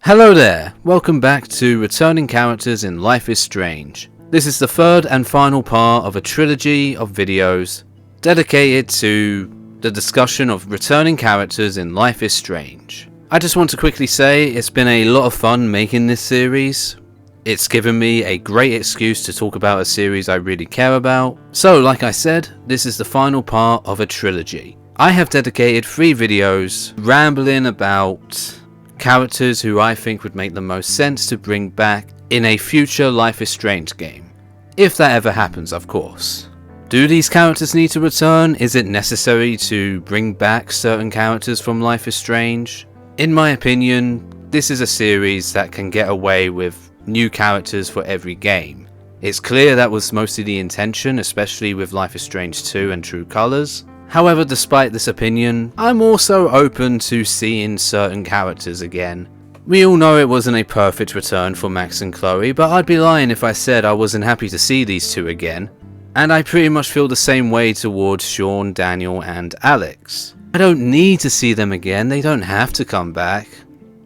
Hello there, welcome back to Returning Characters in Life is Strange. This is the third and final part of a trilogy of videos dedicated to the discussion of returning characters in Life is Strange. I just want to quickly say it's been a lot of fun making this series. It's given me a great excuse to talk about a series I really care about. So like I said, this is the final part of a trilogy. I have dedicated 3 videos rambling about characters who I think would make the most sense to bring back in a future Life is Strange game. If that ever happens, of course. Do these characters need to return? Is it necessary to bring back certain characters from Life is Strange? In my opinion, this is a series that can get away with new characters for every game. It's clear that was mostly the intention, especially with Life is Strange 2 and True Colors. However, despite this opinion, I'm also open to seeing certain characters again. We all know it wasn't a perfect return for Max and Chloe, but I'd be lying if I said I wasn't happy to see these two again. And I pretty much feel the same way towards Sean, Daniel and Alex. I don't need to see them again, they don't have to come back.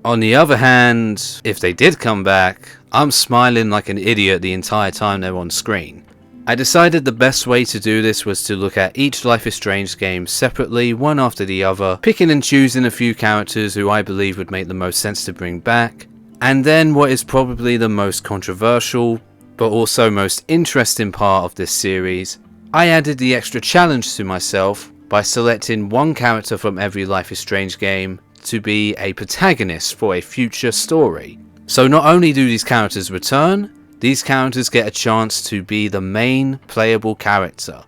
On the other hand, if they did come back, I'm smiling like an idiot the entire time they're on screen. I decided the best way to do this was to look at each Life is Strange game separately, one after the other, picking and choosing a few characters who I believe would make the most sense to bring back, and then what is probably the most controversial, but also most interesting part of this series, I added the extra challenge to myself by selecting one character from every Life is Strange game to be a protagonist for a future story. So not only do these characters return, these characters get a chance to be the main playable character.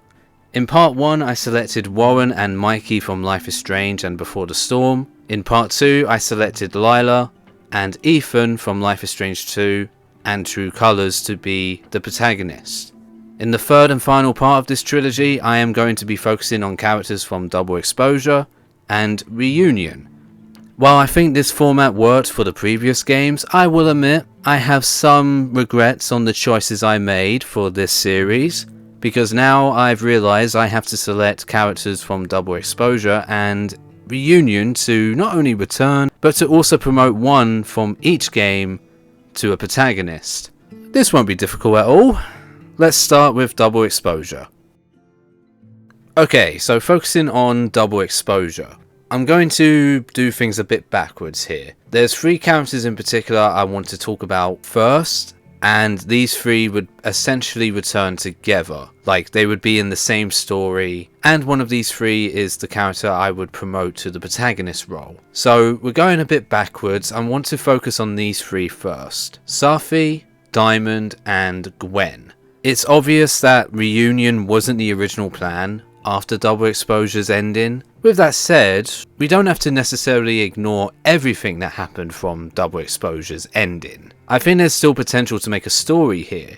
In part 1 I selected Warren and Mikey from Life is Strange and Before the Storm. In part 2 I selected Lila and Ethan from Life is Strange 2 and True Colors to be the protagonist. In the third and final part of this trilogy I am going to be focusing on characters from Double Exposure and Reunion. While I think this format worked for the previous games, I will admit I have some regrets on the choices I made for this series, because now I've realised I have to select characters from Double Exposure and Reunion to not only return, but to also promote one from each game to a protagonist. This won't be difficult at all. Let's start with Double Exposure. Okay, so focusing on Double Exposure. I'm going to do things a bit backwards here. There's 3 characters in particular I want to talk about first, and these 3 would essentially return together, like they would be in the same story, and one of these 3 is the character I would promote to the protagonist role. So we're going a bit backwards. I want to focus on these 3 first. Safi, Diamond and Gwen. It's obvious that Reunion wasn't the original plan after Double Exposure's ending. With that said, we don't have to necessarily ignore everything that happened from Double Exposure's ending. I think there's still potential to make a story here,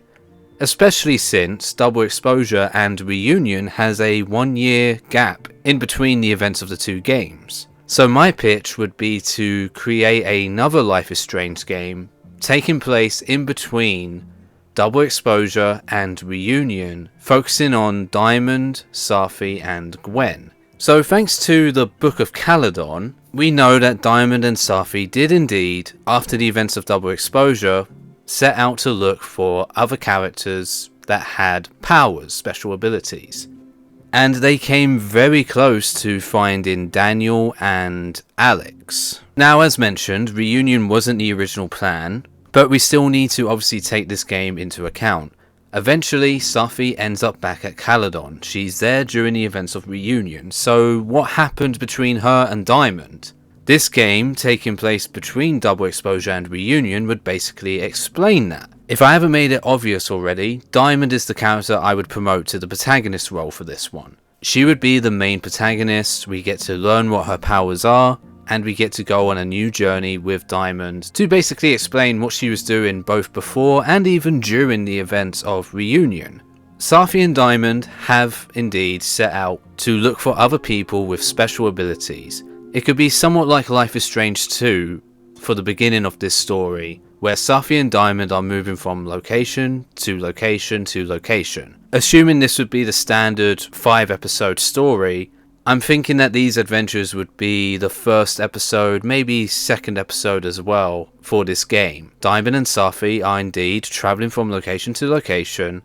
especially since Double Exposure and Reunion has a 1-year gap in between the events of the 2 games. So my pitch would be to create another Life is Strange game taking place in between Double Exposure and Reunion, focusing on Diamond, Safi and Gwen. So thanks to the Book of Caledon, we know that Diamond and Safi did indeed, after the events of Double Exposure, set out to look for other characters that had powers, special abilities. And they came very close to finding Daniel and Alex. Now as mentioned, Reunion wasn't the original plan, but we still need to obviously take this game into account. Eventually, Safi ends up back at Caledon. She's there during the events of Reunion, so what happened between her and Diamond? This game, taking place between Double Exposure and Reunion, would basically explain that. If I haven't made it obvious already, Diamond is the character I would promote to the protagonist role for this one. She would be the main protagonist, we get to learn what her powers are, and we get to go on a new journey with Diamond to basically explain what she was doing both before and even during the events of Reunion. Safi and Diamond have indeed set out to look for other people with special abilities. It could be somewhat like Life is Strange 2 for the beginning of this story, where Safi and Diamond are moving from location to location to location. Assuming this would be the standard 5-episode story, I'm thinking that these adventures would be the first episode, maybe second episode as well, for this game. Diamond and Safi are indeed travelling from location to location.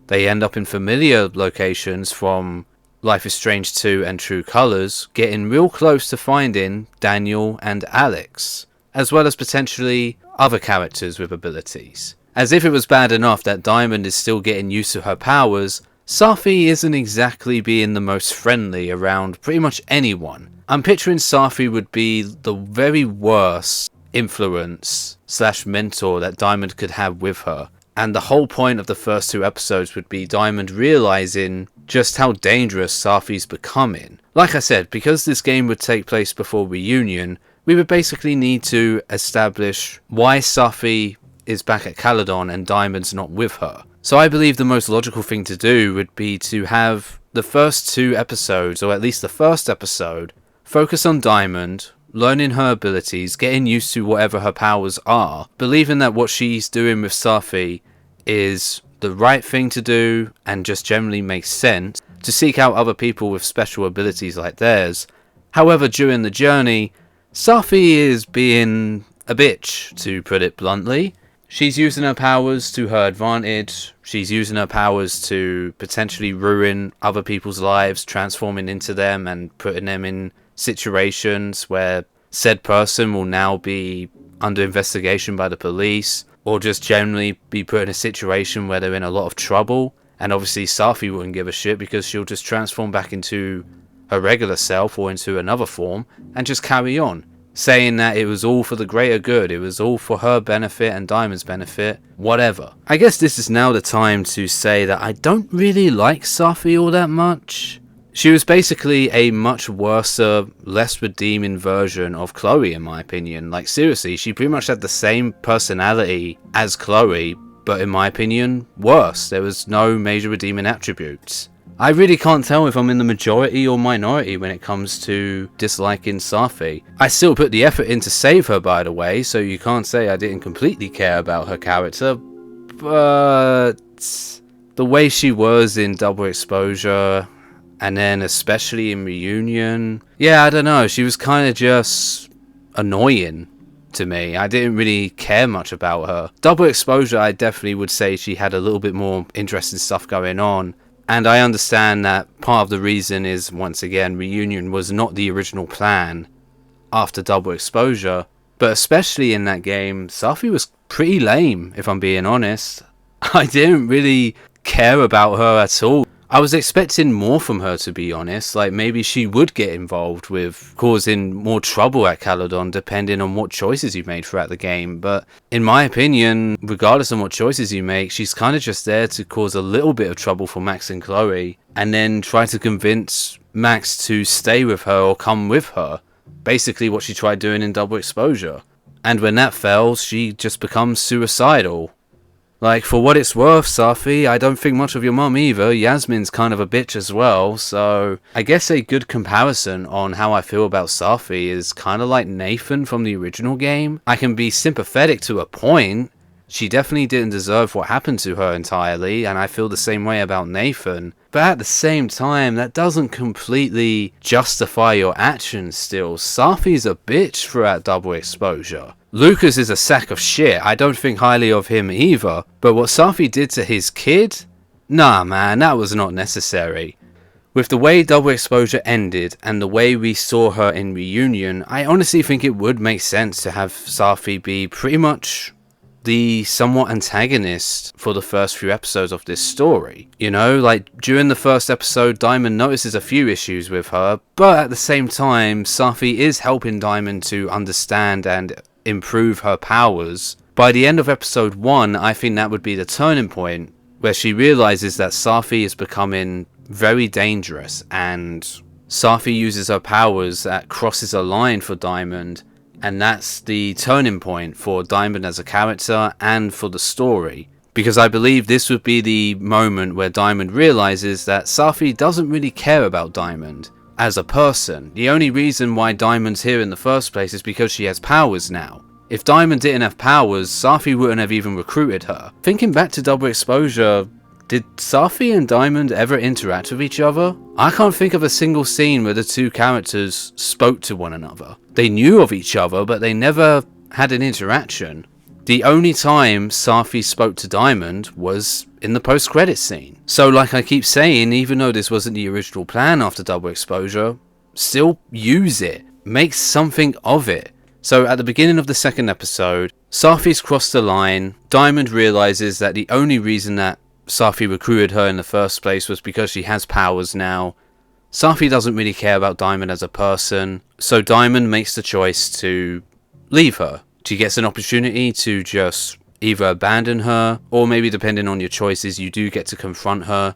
They end up in familiar locations from Life is Strange 2 and True Colors, getting real close to finding Daniel and Alex, as well as potentially other characters with abilities. As if it was bad enough that Diamond is still getting used to her powers, Safi isn't exactly being the most friendly around pretty much anyone. I'm picturing Safi would be the very worst influence / mentor that Diamond could have with her. And the whole point of the first 2 episodes would be Diamond realizing just how dangerous Safi's becoming. Like I said, because this game would take place before Reunion, we would basically need to establish why Safi is back at Caledon and Diamond's not with her. So I believe the most logical thing to do would be to have the first 2 episodes, or at least the first episode, focus on Diamond, learning her abilities, getting used to whatever her powers are, believing that what she's doing with Safi is the right thing to do and just generally makes sense, to seek out other people with special abilities like theirs. However, during the journey, Safi is being a bitch, to put it bluntly. She's using her powers to her advantage. She's using her powers to potentially ruin other people's lives, transforming into them and putting them in situations where said person will now be under investigation by the police, or just generally be put in a situation where they're in a lot of trouble. And obviously Safi wouldn't give a shit because she'll just transform back into her regular self or into another form and just carry on, saying that it was all for the greater good, it was all for her benefit and Diamond's benefit, whatever. I guess this is now the time to say that I don't really like Safi all that much. She was basically a much worse, less redeeming version of Chloe in my opinion. Like seriously, she pretty much had the same personality as Chloe, but in my opinion, worse. There was no major redeeming attributes. I really can't tell if I'm in the majority or minority when it comes to disliking Safi. I still put the effort in to save her, by the way, so you can't say I didn't completely care about her character, but the way she was in Double Exposure, and then especially in Reunion, yeah, I don't know, she was kind of just annoying to me. I didn't really care much about her. Double Exposure, I definitely would say she had a little bit more interesting stuff going on. And I understand that part of the reason is, once again, Reunion was not the original plan after Double Exposure. But especially in that game, Safi was pretty lame, if I'm being honest. I didn't really care about her at all. I was expecting more from her, to be honest. Like, maybe she would get involved with causing more trouble at Caledon, depending on what choices you made throughout the game. But in my opinion, regardless of what choices you make, she's kind of just there to cause a little bit of trouble for Max and Chloe, and then try to convince Max to stay with her or come with her. Basically what she tried doing in Double Exposure. And when that fails, she just becomes suicidal. Like, for what it's worth, Safi, I don't think much of your mum either. Yasmin's kind of a bitch as well, so I guess a good comparison on how I feel about Safi is kind of like Nathan from the original game. I can be sympathetic to a point. She definitely didn't deserve what happened to her entirely, and I feel the same way about Nathan. But at the same time, that doesn't completely justify your actions still. Safi's a bitch throughout Double Exposure. Lucas is a sack of shit. I don't think highly of him either. But what Safi did to his kid? Nah man, that was not necessary. With the way Double Exposure ended and the way we saw her in Reunion, I honestly think it would make sense to have Safi be pretty much the somewhat antagonist for the first few episodes of this story. You know, like during the first episode, Diamond notices a few issues with her, but at the same time, Safi is helping Diamond to understand and improve her powers. By the end of episode 1, I think that would be the turning point where she realizes that Safi is becoming very dangerous, and Safi uses her powers that crosses a line for Diamond, and that's the turning point for Diamond as a character and for the story. Because I believe this would be the moment where Diamond realizes that Safi doesn't really care about Diamond as a person. The only reason why Diamond's here in the first place is because she has powers now. If Diamond didn't have powers, Safi wouldn't have even recruited her. Thinking back to Double Exposure, did Safi and Diamond ever interact with each other? I can't think of a single scene where the two characters spoke to one another. They knew of each other, but they never had an interaction. The only time Safi spoke to Diamond was in the post-credits scene. So like I keep saying, even though this wasn't the original plan after Double Exposure, still use it. Make something of it. So at the beginning of the second episode, Safi's crossed the line. Diamond realizes that the only reason that Safi recruited her in the first place was because she has powers now. Safi doesn't really care about Diamond as a person, so Diamond makes the choice to leave her. She gets an opportunity to just either abandon her, or maybe depending on your choices, you do get to confront her.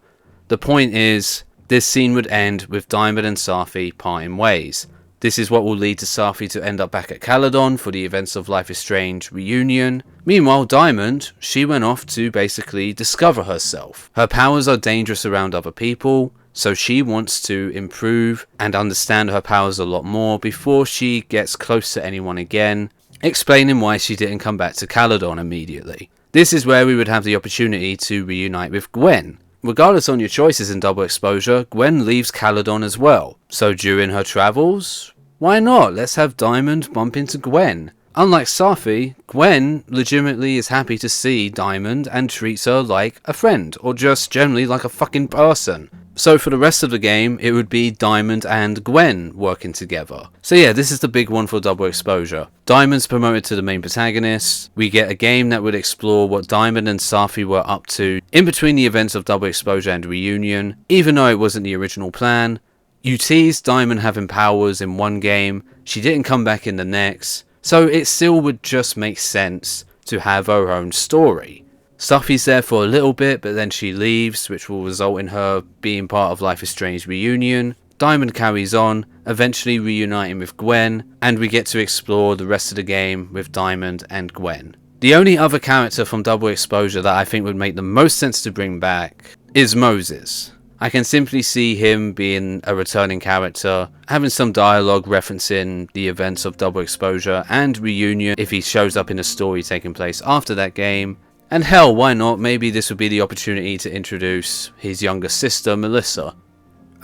The point is, this scene would end with Diamond and Safi parting ways. This is what will lead to Safi to end up back at Caledon for the events of Life is Strange reunion. Meanwhile, Diamond, she went off to basically discover herself. Her powers are dangerous around other people, so she wants to improve and understand her powers a lot more before she gets close to anyone again, explaining why she didn't come back to Caledon immediately. This is where we would have the opportunity to reunite with Gwen. Regardless on your choices in Double Exposure, Gwen leaves Caledon as well. So during her travels, why not? Let's have Diamond bump into Gwen. Unlike Safi, Gwen legitimately is happy to see Diamond and treats her like a friend, or just generally like a fucking person. So for the rest of the game, it would be Diamond and Gwen working together. So yeah, this is the big one for Double Exposure. Diamond's promoted to the main protagonist. We get a game that would explore what Diamond and Safi were up to in between the events of Double Exposure and Reunion, even though it wasn't the original plan. You teased Diamond having powers in one game, she didn't come back in the next, so it still would just make sense to have her own story. Safi's there for a little bit, but then she leaves, which will result in her being part of Life is Strange reunion. Diamond carries on, eventually reuniting with Gwen, and we get to explore the rest of the game with Diamond and Gwen. The only other character from Double Exposure that I think would make the most sense to bring back is Moses. I can simply see him being a returning character, having some dialogue referencing the events of Double Exposure and Reunion if he shows up in a story taking place after that game. And hell, why not? Maybe this would be the opportunity to introduce his younger sister, Melissa.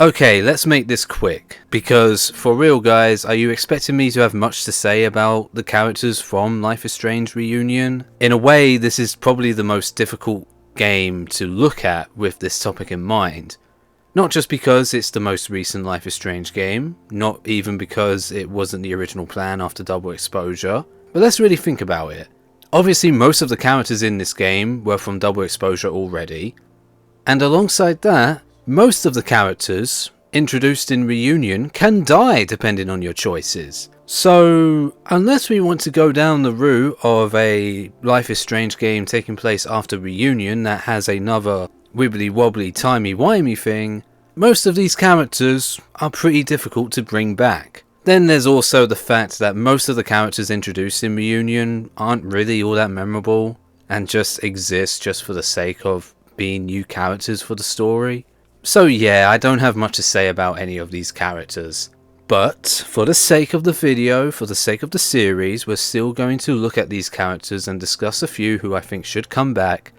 Okay, let's make this quick, because for real guys, are you expecting me to have much to say about the characters from Life is Strange Reunion? In a way, this is probably the most difficult game to look at with this topic in mind. Not just because it's the most recent Life is Strange game, not even because it wasn't the original plan after Double Exposure, but let's really think about it. Obviously, most of the characters in this game were from Double Exposure already, and alongside that, most of the characters introduced in Reunion can die depending on your choices. So, unless we want to go down the route of a Life is Strange game taking place after Reunion that has another wibbly wobbly timey wimey thing, most of these characters are pretty difficult to bring back. Then there's also the fact that most of the characters introduced in Reunion aren't really all that memorable and just exist just for the sake of being new characters for the story. So yeah, I don't have much to say about any of these characters. But for the sake of the video, for the sake of the series, we're still going to look at these characters and discuss a few who I think should come back.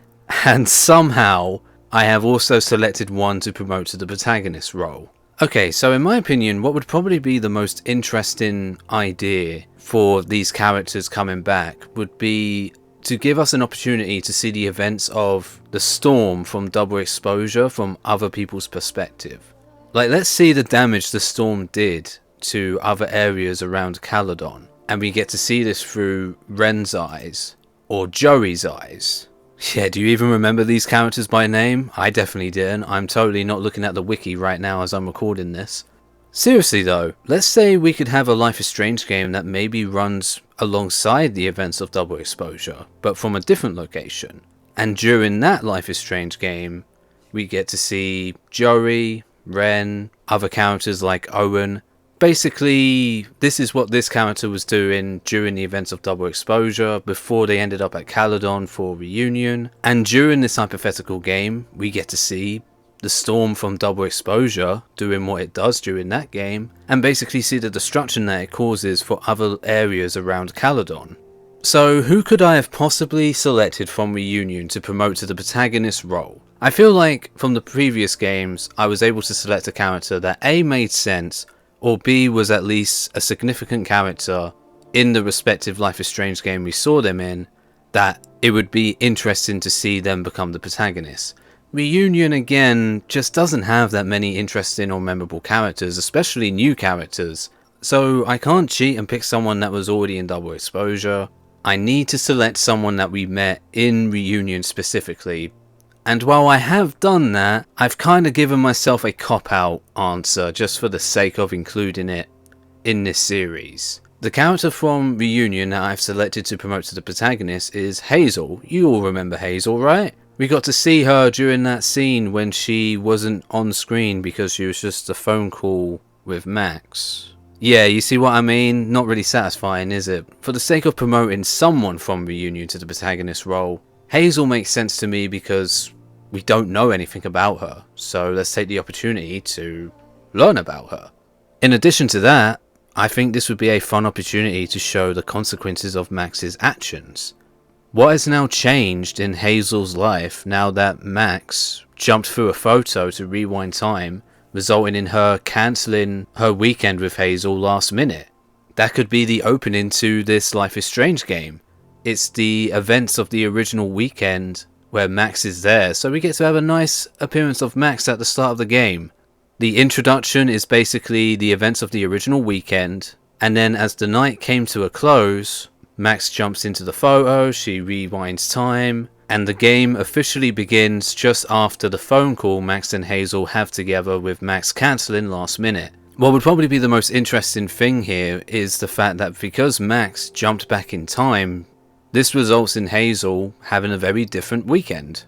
And somehow, I have also selected one to promote to the protagonist role. Okay, so in my opinion, what would probably be the most interesting idea for these characters coming back would be to give us an opportunity to see the events of the storm from Double Exposure from other people's perspective. Like, let's see the damage the storm did to other areas around Caledon, and we get to see this through Ren's eyes, or Joey's eyes. Yeah, do you even remember these characters by name? I definitely didn't. I'm totally not looking at the wiki right now as I'm recording this. Seriously though, let's say we could have a Life is Strange game that maybe runs alongside the events of Double Exposure, but from a different location. And during that Life is Strange game, we get to see Joey, Ren, other characters like Owen. Basically, this is what this character was doing during the events of Double Exposure before they ended up at Caledon for Reunion. And during this hypothetical game, we get to see the storm from Double Exposure doing what it does during that game, and basically see the destruction that it causes for other areas around Caledon. So who could I have possibly selected from Reunion to promote to the protagonist role? I feel like from the previous games, I was able to select a character that A made sense, or B was at least a significant character in the respective Life is Strange game we saw them in, that it would be interesting to see them become the protagonist. Reunion again just doesn't have that many interesting or memorable characters, especially new characters. So I can't cheat and pick someone that was already in Double Exposure. I need to select someone that we met in Reunion specifically. And while I have done that, I've kind of given myself a cop-out answer just for the sake of including it in this series. The character from Reunion that I've selected to promote to the protagonist is Hazel. You all remember Hazel, right? We got to see her during that scene when she wasn't on screen because she was just a phone call with Max. Yeah, you see what I mean? Not really satisfying, is it? For the sake of promoting someone from Reunion to the protagonist role, Hazel makes sense to me because we don't know anything about her, so let's take the opportunity to learn about her. In addition to that, I think this would be a fun opportunity to show the consequences of Max's actions. What has now changed in Hazel's life now that Max jumped through a photo to rewind time, resulting in her cancelling her weekend with Hazel last minute? That could be the opening to this Life is Strange game. It's the events of the original weekend where Max is there, so we get to have a nice appearance of Max at the start of the game. The introduction is basically the events of the original weekend, and then as the night came to a close, Max jumps into the photo, she rewinds time, and the game officially begins just after the phone call Max and Hazel have together with Max cancelling last minute. What would probably be the most interesting thing here is the fact that because Max jumped back in time, this results in Hazel having a very different weekend.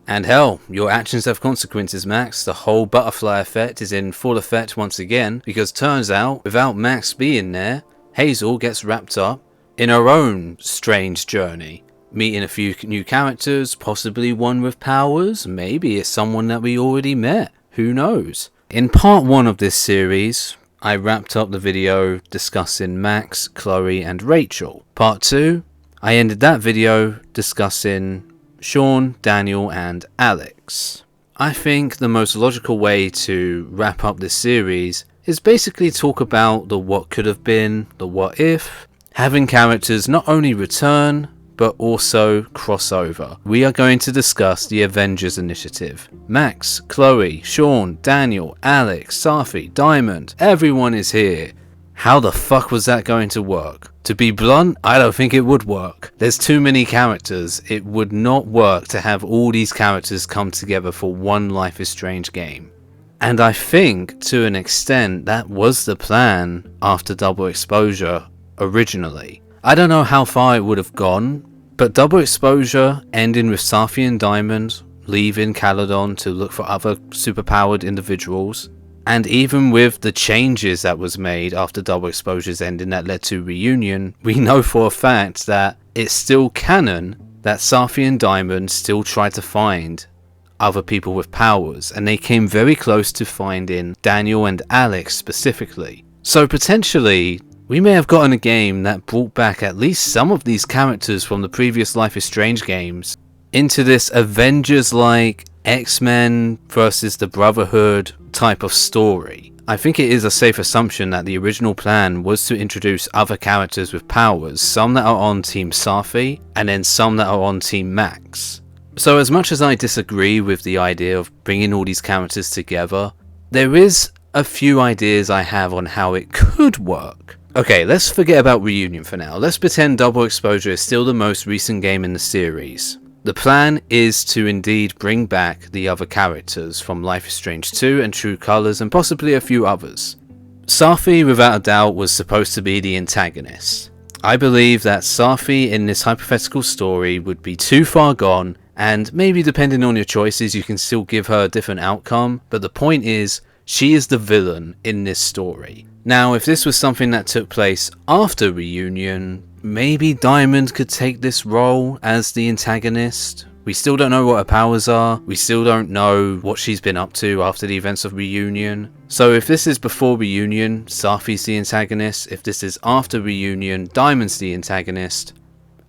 And hell, your actions have consequences, Max. The whole butterfly effect is in full effect once again, because turns out, without Max being there, Hazel gets wrapped up in her own strange journey, meeting a few new characters, possibly one with powers, maybe it's someone that we already met, who knows. In part 1 of this series, I wrapped up the video discussing Max, Chloe and Rachel. Part 2, I ended that video discussing Sean, Daniel and Alex. I think the most logical way to wrap up this series is basically talk about the what could have been, the what if, having characters not only return, but also crossover. We are going to discuss the Avengers Initiative. Max, Chloe, Sean, Daniel, Alex, Safi, Diamond, everyone is here. How the fuck was that going to work? To be blunt, I don't think it would work. There's too many characters. It would not work to have all these characters come together for one Life is Strange game. And I think, to an extent, that was the plan after Double Exposure originally. I don't know how far it would have gone, but Double Exposure ending with Safi and Diamond leaving Caledon to look for other superpowered individuals, and even with the changes that was made after Double Exposure's ending that led to Reunion, we know for a fact that it's still canon that Safi and Diamond still tried to find other people with powers, and they came very close to finding Daniel and Alex specifically. So potentially, we may have gotten a game that brought back at least some of these characters from the previous Life is Strange games into this Avengers-like X-Men versus the Brotherhood type of story. I think it is a safe assumption that the original plan was to introduce other characters with powers, some that are on Team Safi, and then some that are on Team Max. So as much as I disagree with the idea of bringing all these characters together, there is a few ideas I have on how it could work. Okay, let's forget about Reunion for now. Let's pretend Double Exposure is still the most recent game in the series. The plan is to indeed bring back the other characters from Life is Strange 2 and True Colors and possibly a few others. Safi, without a doubt, was supposed to be the antagonist. I believe that Safi in this hypothetical story would be too far gone, and maybe depending on your choices you can still give her a different outcome, but the point is, she is the villain in this story. Now, if this was something that took place after Reunion, maybe Diamond could take this role as the antagonist. We still don't know what her powers are, we still don't know what she's been up to after the events of Reunion. So if this is before Reunion, Safi's the antagonist. If this is after Reunion, Diamond's the antagonist,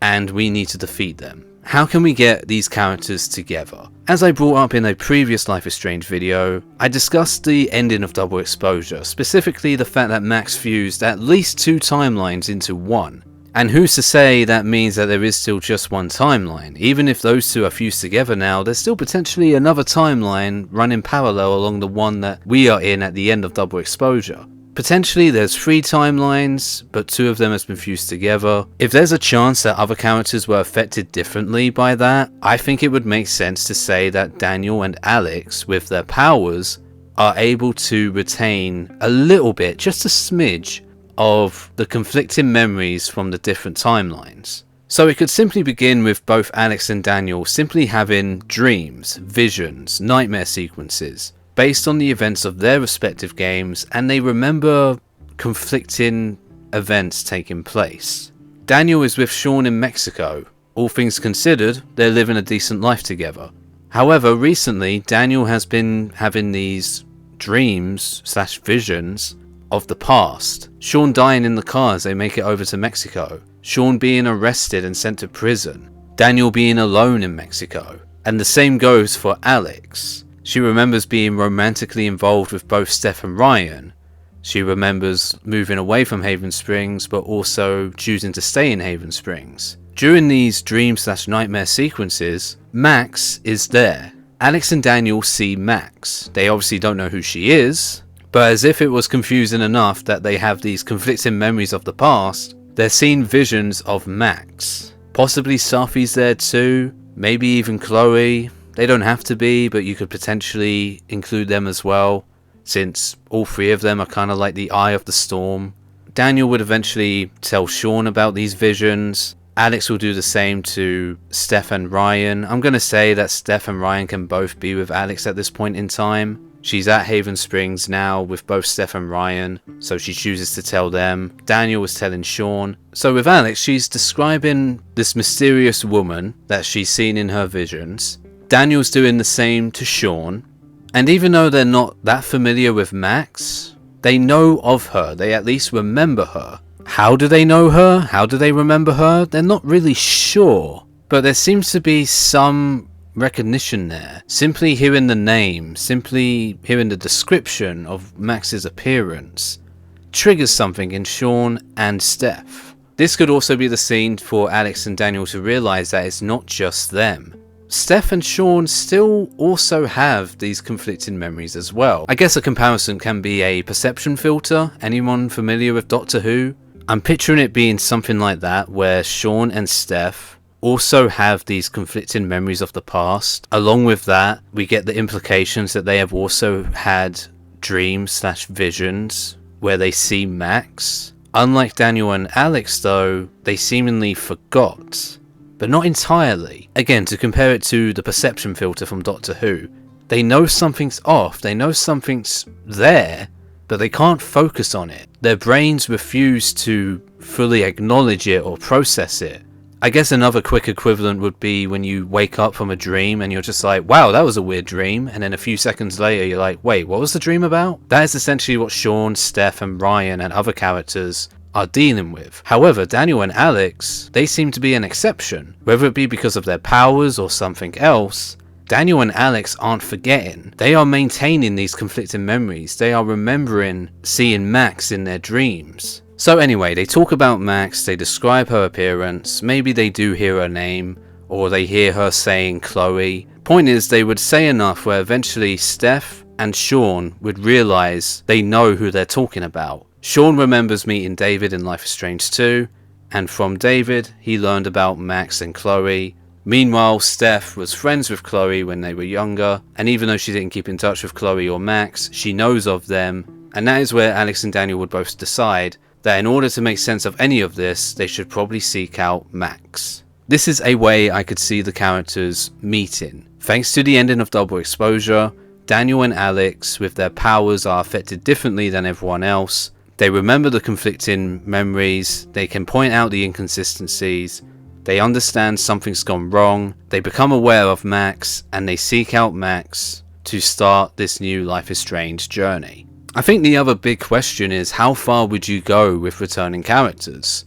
and we need to defeat them. how can we get these characters together? As I brought up in a previous Life is Strange video, I discussed the ending of Double Exposure, specifically the fact that Max fused at least 2 timelines into one. And who's to say that means that there is still just one timeline? Even if those two are fused together now, there's still potentially another timeline running parallel along the one that we are in at the end of Double Exposure. Potentially there's 3 timelines, but 2 of them has been fused together. If there's a chance that other characters were affected differently by that, I think it would make sense to say that Daniel and Alex, with their powers, are able to retain a little bit, just a smidge, of the conflicting memories from the different timelines. So it could simply begin with both Alex and Daniel simply having dreams, visions, nightmare sequences based on the events of their respective games, and they remember conflicting events taking place. Daniel is with Sean in Mexico. All things considered, they're living a decent life together. However, recently Daniel has been having these dreams/visions of the past. Sean dying in the car as they make it over to Mexico. Sean being arrested and sent to prison. Daniel being alone in Mexico. And the same goes for Alex. She remembers being romantically involved with both Steph and Ryan. She remembers moving away from Haven Springs, but also choosing to stay in Haven Springs. During these dream/nightmare sequences, Max is there. Alex and Daniel see Max. They obviously don't know who she is, but as if it was confusing enough that they have these conflicting memories of the past, they're seeing visions of Max. Possibly Safi's there too, maybe even Chloe. They don't have to be, but you could potentially include them as well, since all 3 of them are kind of like the eye of the storm. Daniel would eventually tell Sean about these visions. Alex will do the same to Steph and Ryan. I'm going to say that Steph and Ryan can both be with Alex at this point in time. She's at Haven Springs now with both Steph and Ryan, so she chooses to tell them. Daniel was telling Sean. So with Alex, she's describing this mysterious woman that she's seen in her visions. Daniel's doing the same to Sean. And even though they're not that familiar with Max, they know of her. They at least remember her. How do they know her? How do they remember her? They're not really sure. But there seems to be some recognition there. Simply hearing the name, simply hearing the description of Max's appearance triggers something in Sean and Steph. This could also be the scene for Alex and Daniel to realize that it's not just them. Steph and Sean still also have these conflicting memories as well. I guess a comparison can be a perception filter. Anyone familiar with Doctor Who? I'm picturing it being something like that, where Sean and Steph also have these conflicting memories of the past. Along with that, we get the implications that they have also had dreams/visions where they see Max. Unlike Daniel and Alex though, they seemingly forgot, but not entirely. Again, to compare it to the perception filter from Doctor Who, they know something's off, they know something's there, but they can't focus on it. Their brains refuse to fully acknowledge it or process it. I guess another quick equivalent would be when you wake up from a dream and you're just like, wow, that was a weird dream. And then a few seconds later, you're like, wait, what was the dream about? That is essentially what Sean, Steph, and Ryan and other characters are dealing with. However, Daniel and Alex, they seem to be an exception. Whether it be because of their powers or something else, Daniel and Alex aren't forgetting. They are maintaining these conflicting memories. They are remembering seeing Max in their dreams. So anyway, they talk about Max, they describe her appearance, maybe they do hear her name, or they hear her saying Chloe. Point is, they would say enough where eventually Steph and Sean would realise they know who they're talking about. Sean remembers meeting David in Life is Strange 2, and from David, he learned about Max and Chloe. Meanwhile, Steph was friends with Chloe when they were younger, and even though she didn't keep in touch with Chloe or Max, she knows of them, and that is where Alex and Daniel would both decide that in order to make sense of any of this, they should probably seek out Max. This is a way I could see the characters meeting. Thanks to the ending of Double Exposure, Daniel and Alex, with their powers, are affected differently than everyone else. They remember the conflicting memories, they can point out the inconsistencies, they understand something's gone wrong, they become aware of Max, and they seek out Max to start this new Life is Strange journey. I think the other big question is, how far would you go with returning characters?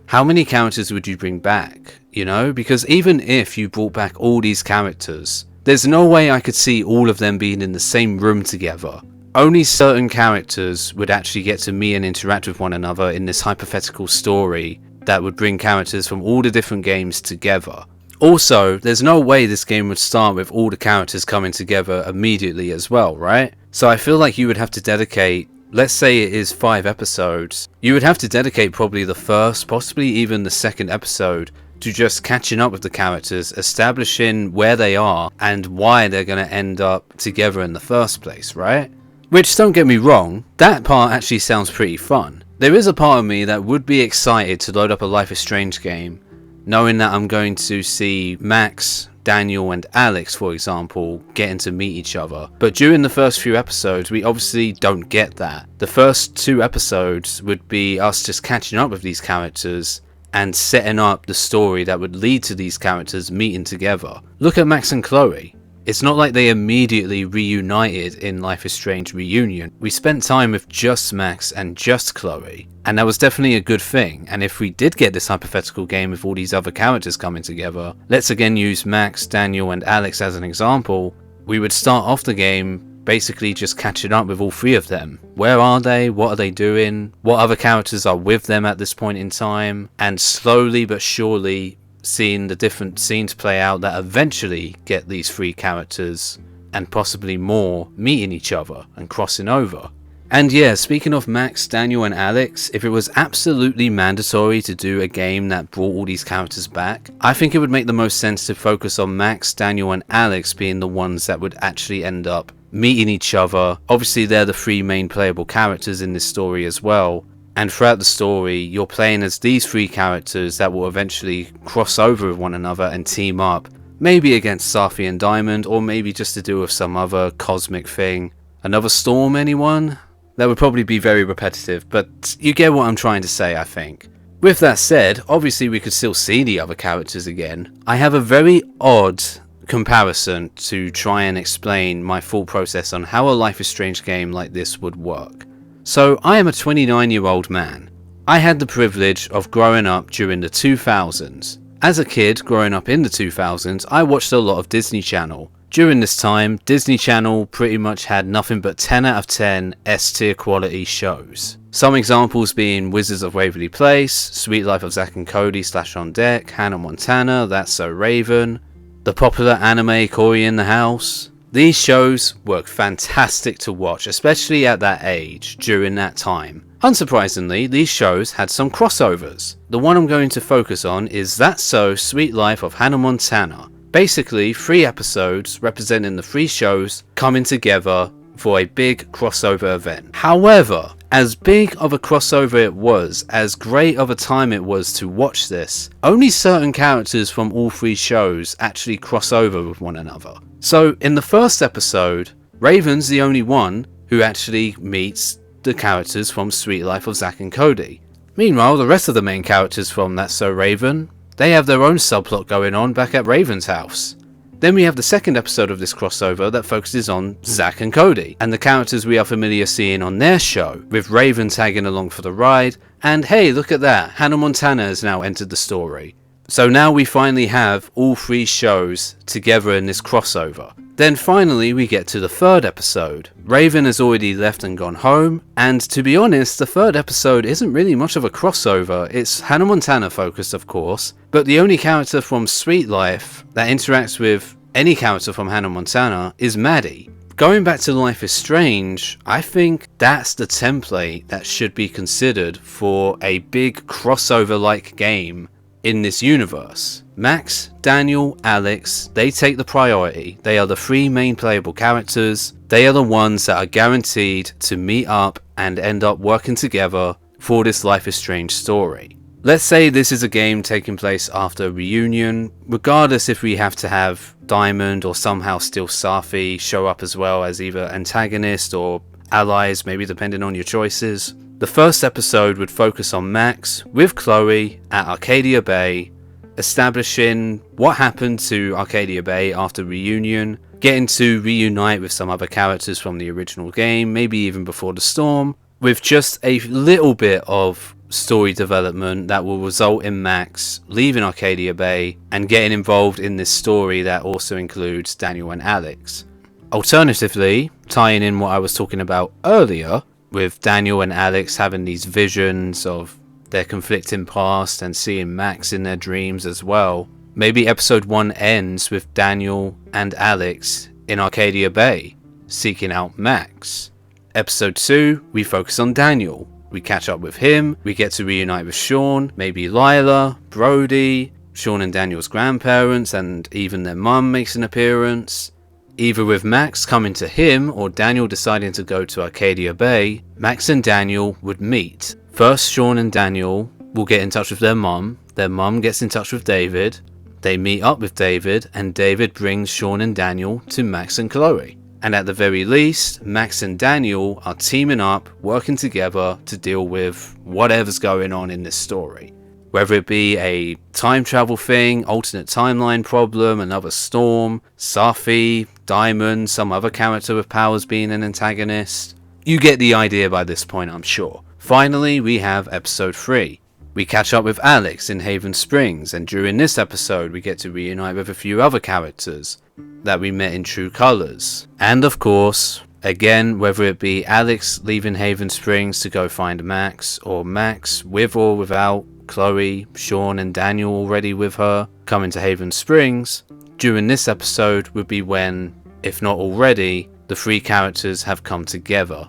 how many characters would you bring back? You know, because even if you brought back all these characters, there's no way I could see all of them being in the same room together. Only certain characters would actually get to meet and interact with one another in this hypothetical story that would bring characters from all the different games together. Also, there's no way this game would start with all the characters coming together immediately as well, right? So I feel like you would have to dedicate, let's say it is 5 episodes, you would have to dedicate probably the first, possibly even the second episode to just catching up with the characters, establishing where they are and why they're going to end up together in the first place, right? Which, don't get me wrong, that part actually sounds pretty fun. There is a part of me that would be excited to load up a Life is Strange game, knowing that I'm going to see Max, Daniel and Alex, for example, getting to meet each other. But during the first few episodes, we obviously don't get that. The first 2 episodes would be us just catching up with these characters and setting up the story that would lead to these characters meeting together. Look at Max and Chloe. It's not like they immediately reunited in Life is Strange Reunion. We spent time with just Max and just Chloe, and that was definitely a good thing. And if we did get this hypothetical game with all these other characters coming together, let's again use Max, Daniel and Alex as an example, we would start off the game basically just catching up with all 3 of them. Where are they? What are they doing? What other characters are with them at this point in time? And slowly but surely seeing the different scenes play out that eventually get these 3 characters and possibly more meeting each other and crossing over. And yeah, speaking of Max, Daniel and Alex, if it was absolutely mandatory to do a game that brought all these characters back, I think it would make the most sense to focus on Max, Daniel and Alex being the ones that would actually end up meeting each other. Obviously they're the 3 main playable characters in this story as well. And throughout the story, you're playing as these 3 characters that will eventually cross over with one another and team up. Maybe against Safi and Diamond, or maybe just to do with some other cosmic thing. Another storm, anyone? That would probably be very repetitive, but you get what I'm trying to say, I think. With that said, obviously we could still see the other characters again. I have a very odd comparison to try and explain my full process on how a Life is Strange game like this would work. So I am a 29-year-old man. I had the privilege of growing up during the 2000s. As a kid growing up in the 2000s, I watched a lot of Disney Channel. During this time, Disney Channel pretty much had nothing but 10 out of 10 S-tier quality shows. Some examples being Wizards of Waverly Place, Sweet Life of Zack and Cody / On Deck, Hannah Montana, That's So Raven, the popular anime Cory in the House. These shows were fantastic to watch, especially at that age, during that time. Unsurprisingly, these shows had some crossovers. The one I'm going to focus on is That's So Sweet Life of Hannah Montana. Basically, 3 episodes representing the 3 shows coming together for a big crossover event. However, as big of a crossover it was, as great of a time it was to watch this, only certain characters from all 3 shows actually cross over with one another. So in the first episode, Raven's the only one who actually meets the characters from Sweet Life of Zack and Cody. Meanwhile, the rest of the main characters from That's So Raven, they have their own subplot going on back at Raven's house. Then we have the second episode of this crossover that focuses on Zack and Cody, and the characters we are familiar seeing on their show, with Raven tagging along for the ride, and hey, look at that, Hannah Montana has now entered the story. So now we finally have all 3 shows together in this crossover. Then finally we get to the 3rd episode. Raven has already left and gone home, and to be honest, the 3rd episode isn't really much of a crossover. It's Hannah Montana focused, of course, but the only character from Sweet Life that interacts with any character from Hannah Montana is Maddie. Going back to Life is Strange, I think that's the template that should be considered for a big crossover-like game in this universe. Max, Daniel, Alex, they take the priority. They are the 3 main playable characters. They are the ones that are guaranteed to meet up and end up working together for this Life is Strange story. Let's say this is a game taking place after a reunion, regardless if we have to have Diamond or somehow still Safi show up as well as either antagonist or allies, maybe depending on your choices. The first episode would focus on Max with Chloe at Arcadia Bay, establishing what happened to Arcadia Bay after reunion, getting to reunite with some other characters from the original game, maybe even before the storm, with just a little bit of story development that will result in Max leaving Arcadia Bay and getting involved in this story that also includes Daniel and Alex. Alternatively, tying in what I was talking about earlier, with Daniel and Alex having these visions of their conflicting past and seeing Max in their dreams as well, maybe episode 1 ends with Daniel and Alex in Arcadia Bay, seeking out Max. Episode 2, we focus on Daniel. We catch up with him, we get to reunite with Sean, maybe Lila, Brody, Sean and Daniel's grandparents, and even their mum makes an appearance. Either with Max coming to him or Daniel deciding to go to Arcadia Bay, Max and Daniel would meet. First, Sean and Daniel will get in touch with their mum gets in touch with David, they meet up with David, and David brings Sean and Daniel to Max and Chloe. And at the very least, Max and Daniel are teaming up, working together to deal with whatever's going on in this story. Whether it be a time travel thing, alternate timeline problem, another storm, Safi, Diamond, some other character with powers being an antagonist. You get the idea by this point, I'm sure. Finally, we have episode 3. We catch up with Alex in Haven Springs, and during this episode we get to reunite with a few other characters that we met in True Colors. And of course, again, whether it be Alex leaving Haven Springs to go find Max, or Max with or without Chloe, Sean and Daniel already with her, coming to Haven Springs, during this episode would be when, if not already, the 3 characters have come together.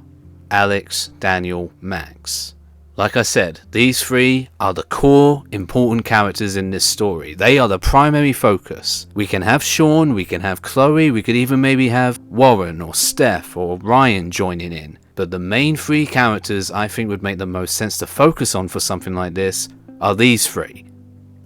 Alex, Daniel, Max. Like I said, these 3 are the core, important characters in this story. They are the primary focus. We can have Sean, we can have Chloe, we could even maybe have Warren or Steph or Ryan joining in. But the main 3 characters I think would make the most sense to focus on for something like this are these 3.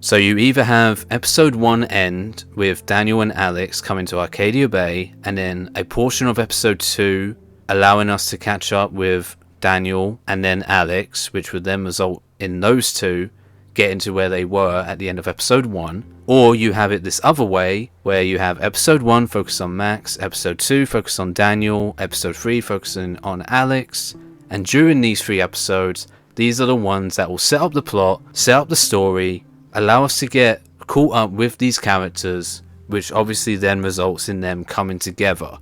So you either have episode 1 end with Daniel and Alex coming to Arcadia Bay, and then a portion of episode 2 allowing us to catch up with Daniel and then Alex, which would then result in those 2 getting to where they were at the end of episode 1. Or you have it this other way, where you have episode 1 focus on Max, episode 2 focus on Daniel, episode 3 focusing on Alex, and during these 3 episodes, these are the ones that will set up the plot, set up the story, allow us to get caught up with these characters, which obviously then results in them coming together.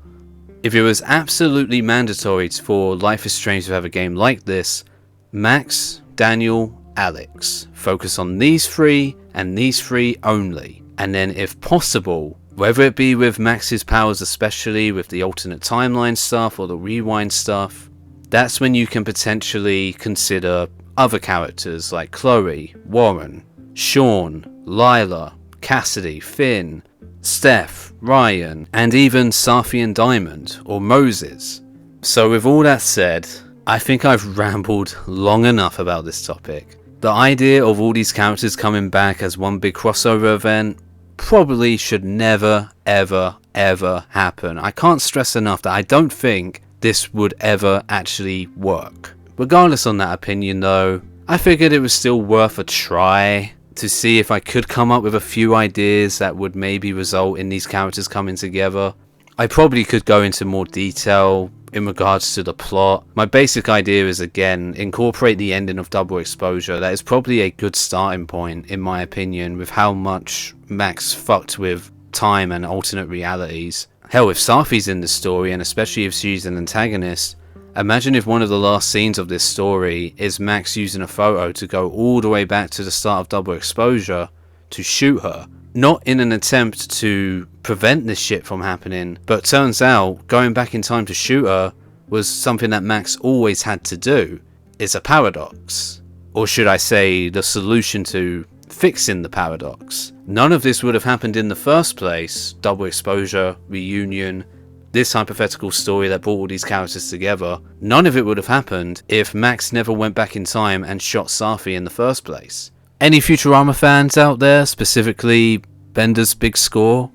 If it was absolutely mandatory for Life is Strange to have a game like this, Max, Daniel, Alex. Focus on these 3 and these 3 only. And then if possible, whether it be with Max's powers, especially with the alternate timeline stuff or the rewind stuff, that's when you can potentially consider other characters like Chloe, Warren, Sean, Lila, Cassidy, Finn, Steph, Ryan, and even Safi and Diamond, or Moses. So with all that said, I think I've rambled long enough about this topic. The idea of all these characters coming back as one big crossover event probably should never, ever, ever happen. I can't stress enough that I don't think this would ever actually work. Regardless on that opinion though, I figured it was still worth a try to see if I could come up with a few ideas that would maybe result in these characters coming together. I probably could go into more detail in regards to the plot. My basic idea is, again, incorporate the ending of Double Exposure. That is probably a good starting point in my opinion, with how much Max fucked with time and alternate realities. Hell, if Safi's in the story, and especially if she's an antagonist, imagine if one of the last scenes of this story is Max using a photo to go all the way back to the start of Double Exposure to shoot her. Not in an attempt to prevent this shit from happening, but turns out going back in time to shoot her was something that Max always had to do. It's a paradox. Or should I say, the solution to fixing the paradox. None of this would have happened in the first place. Double Exposure, reunion, this hypothetical story that brought all these characters together, none of it would have happened if Max never went back in time and shot Safi in the first place. Any Futurama fans out there, specifically Bender's Big Score?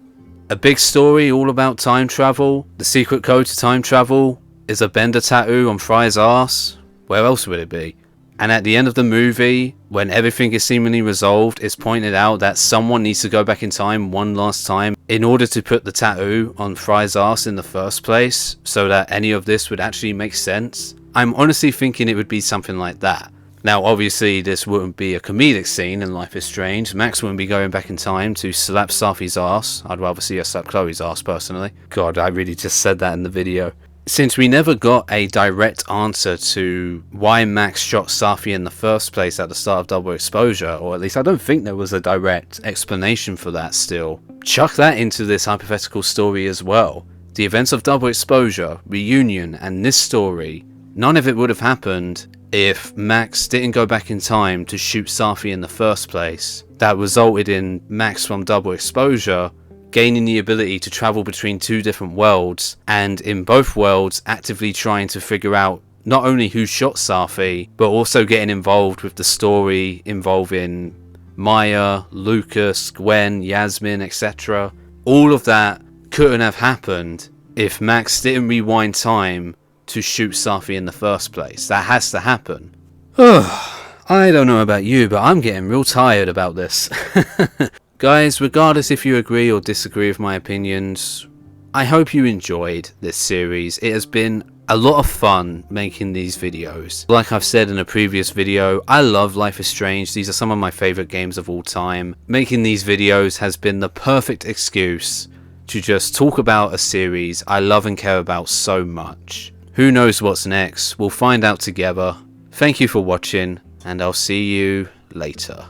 A big story all about time travel. The secret code to time travel is a Bender tattoo on Fry's arse. Where else would it be? And at the end of the movie, when everything is seemingly resolved, it's pointed out that someone needs to go back in time one last time in order to put the tattoo on Fry's arse in the first place, so that any of this would actually make sense. I'm honestly thinking it would be something like that. Now obviously this wouldn't be a comedic scene in Life is Strange. Max wouldn't be going back in time to slap Safi's ass. I'd rather see her slap Chloe's ass personally. God, I really just said that in the video. Since we never got a direct answer to why Max shot Safi in the first place at the start of Double Exposure, or at least I don't think there was a direct explanation for that still, chuck that into this hypothetical story as well. The events of Double Exposure, Reunion, and this story, none of it would have happened if Max didn't go back in time to shoot Safi in the first place. That resulted in Max from Double Exposure gaining the ability to travel between two different worlds, and in both worlds actively trying to figure out not only who shot Safi, but also getting involved with the story involving Maya, Lucas, Gwen, Yasmin, etc. All of that couldn't have happened if Max didn't rewind time to shoot Safi in the first place. That has to happen. I don't know about you, but I'm getting real tired about this. Guys, regardless if you agree or disagree with my opinions, I hope you enjoyed this series. It has been a lot of fun making these videos. Like I've said in a previous video, I love Life is Strange. These are some of my favourite games of all time. Making these videos has been the perfect excuse to just talk about a series I love and care about so much. Who knows what's next? We'll find out together. Thank you for watching, and I'll see you later.